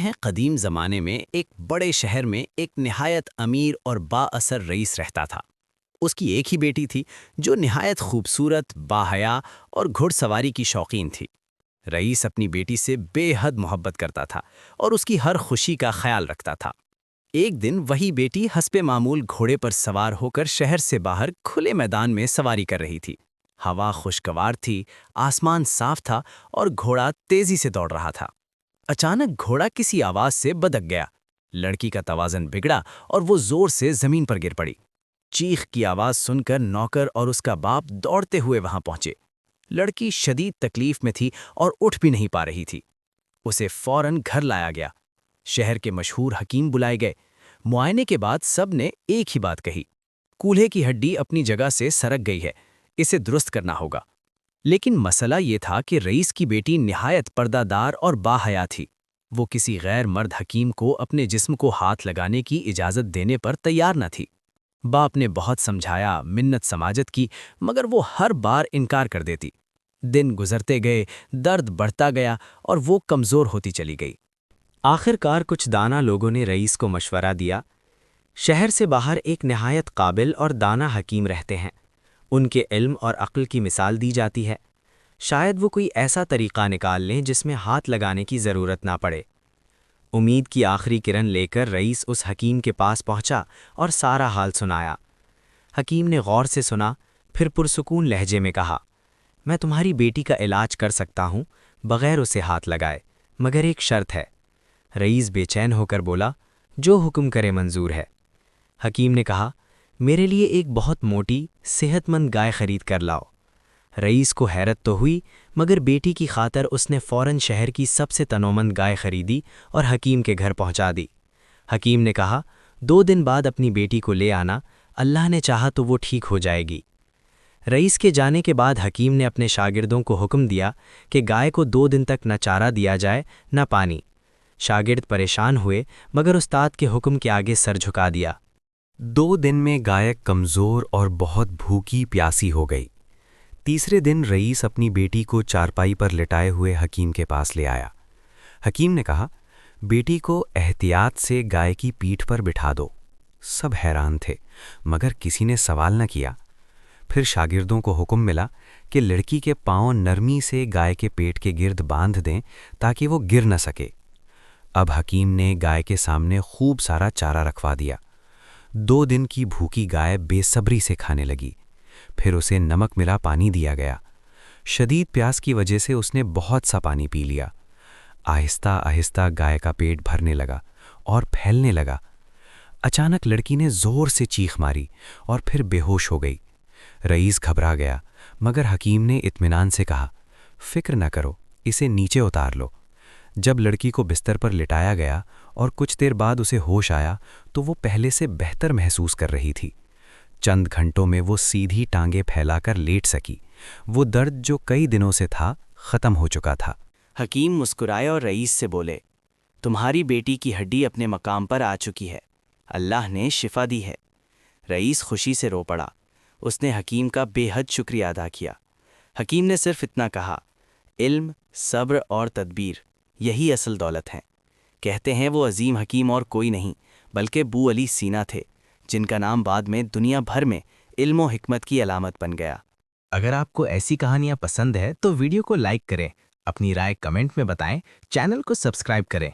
ہیں قدیم زمانے میں ایک بڑے شہر میں ایک نہایت امیر اور با اثر رئیس رہتا تھا۔ اس کی ایک ہی بیٹی تھی جو نہایت خوبصورت، باحیا اور گھڑ سواری کی شوقین تھی۔ رئیس اپنی بیٹی سے بے حد محبت کرتا تھا اور اس کی ہر خوشی کا خیال رکھتا تھا۔ ایک دن وہی بیٹی حسب معمول گھوڑے پر سوار ہو کر شہر سے باہر کھلے میدان میں سواری کر رہی تھی۔ ہوا خوشگوار تھی، آسمان صاف تھا اور گھوڑا تیزی سے دوڑ رہا تھا۔ اچانک گھوڑا کسی آواز سے بدک گیا۔ لڑکی کا توازن بگڑا اور وہ زور سے زمین پر گر پڑی۔ چیخ کی آواز سن کر نوکر اور اس کا باپ دوڑتے ہوئے وہاں پہنچے۔ لڑکی شدید تکلیف میں تھی اور اٹھ بھی نہیں پا رہی تھی۔ اسے فوراً گھر لایا گیا۔ شہر کے مشہور حکیم بلائے گئے۔ معائنے کے بعد سب نے ایک ہی بات کہی: کولہے کی ہڈی اپنی جگہ سے سرک گئی ہے، اسے درست کرنا ہوگا۔ لیکن مسئلہ یہ تھا کہ رئیس کی بیٹی نہایت پردہ دار اور باحیا تھی۔ وہ کسی غیر مرد حکیم کو اپنے جسم کو ہاتھ لگانے کی اجازت دینے پر تیار نہ تھی۔ باپ نے بہت سمجھایا، منت سماجت کی، مگر وہ ہر بار انکار کر دیتی۔ دن گزرتے گئے، درد بڑھتا گیا اور وہ کمزور ہوتی چلی گئی۔ آخر کار کچھ دانا لوگوں نے رئیس کو مشورہ دیا: شہر سے باہر ایک نہایت قابل اور دانا حکیم رہتے ہیں، ان کے علم اور عقل کی مثال دی جاتی ہے، شاید وہ کوئی ایسا طریقہ نکال لیں جس میں ہاتھ لگانے کی ضرورت نہ پڑے۔ امید کی آخری کرن لے کر رئیس اس حکیم کے پاس پہنچا اور سارا حال سنایا۔ حکیم نے غور سے سنا، پھر پرسکون لہجے میں کہا: میں تمہاری بیٹی کا علاج کر سکتا ہوں بغیر اسے ہاتھ لگائے، مگر ایک شرط ہے۔ رئیس بے چین ہو کر بولا: جو حکم کرے منظور ہے۔ حکیم نے کہا: میرے لیے ایک بہت موٹی، صحت مند گائے خرید کر لاؤ۔ رئیس کو حیرت تو ہوئی، مگر بیٹی کی خاطر اس نے فوراً شہر کی سب سے تنومند گائے خریدی اور حکیم کے گھر پہنچا دی۔ حکیم نے کہا: 2 دن بعد اپنی بیٹی کو لے آنا، اللہ نے چاہا تو وہ ٹھیک ہو جائے گی۔ رئیس کے جانے کے بعد حکیم نے اپنے شاگردوں کو حکم دیا کہ گائے کو 2 دن تک نہ چارہ دیا جائے نہ پانی۔ شاگرد پریشان ہوئے، مگر استاد کے حکم کے آگے سر جھکا دیا۔ 2 دن میں گائے کمزور اور بہت بھوکی پیاسی ہو گئی۔ تیسرے دن رئیس اپنی بیٹی کو چارپائی پر لٹائے ہوئے حکیم کے پاس لے آیا۔ حکیم نے کہا: بیٹی کو احتیاط سے گائے کی پیٹھ پر بٹھا دو۔ سب حیران تھے، مگر کسی نے سوال نہ کیا۔ پھر شاگردوں کو حکم ملا کہ لڑکی کے پاؤں نرمی سے گائے کے پیٹ کے گرد باندھ دیں تاکہ وہ گر نہ سکے۔ اب حکیم نے گائے کے سامنے خوب سارا چارہ رکھوا دیا۔ 2 دن کی بھوکی گائے بے صبری سے کھانے لگی۔ پھر اسے نمک ملا پانی دیا گیا۔ شدید پیاس کی وجہ سے اس نے بہت سا پانی پی لیا۔ آہستہ آہستہ گائے کا پیٹ بھرنے لگا اور پھیلنے لگا۔ اچانک لڑکی نے زور سے چیخ ماری اور پھر بے ہوش ہو گئی۔ رئیس گھبرا گیا، مگر حکیم نے اطمینان سے کہا: فکر نہ کرو، اسے نیچے اتار لو۔ جب لڑکی کو بستر پر لٹایا گیا اور کچھ دیر بعد اسے ہوش آیا تو وہ پہلے سے بہتر محسوس کر رہی تھی۔ چند گھنٹوں میں وہ سیدھی ٹانگیں پھیلا کر لیٹ سکی۔ وہ درد جو کئی دنوں سے تھا ختم ہو چکا تھا۔ حکیم مسکرائے اور رئیس سے بولے: تمہاری بیٹی کی ہڈی اپنے مقام پر آ چکی ہے، اللہ نے شفا دی ہے۔ رئیس خوشی سے رو پڑا۔ اس نے حکیم کا بے حد شکریہ ادا کیا۔ حکیم نے صرف اتنا کہا: علم، صبر اور تدبیر، یہی اصل دولت ہیں۔ کہتے ہیں وہ عظیم حکیم اور کوئی نہیں بلکہ بو علی سینا تھے، جن کا نام بعد میں دنیا بھر میں علم و حکمت کی علامت بن گیا۔ اگر آپ کو ایسی کہانیاں پسند ہے تو ویڈیو کو لائک کریں، اپنی رائے کمنٹ میں بتائیں، چینل کو سبسکرائب کریں۔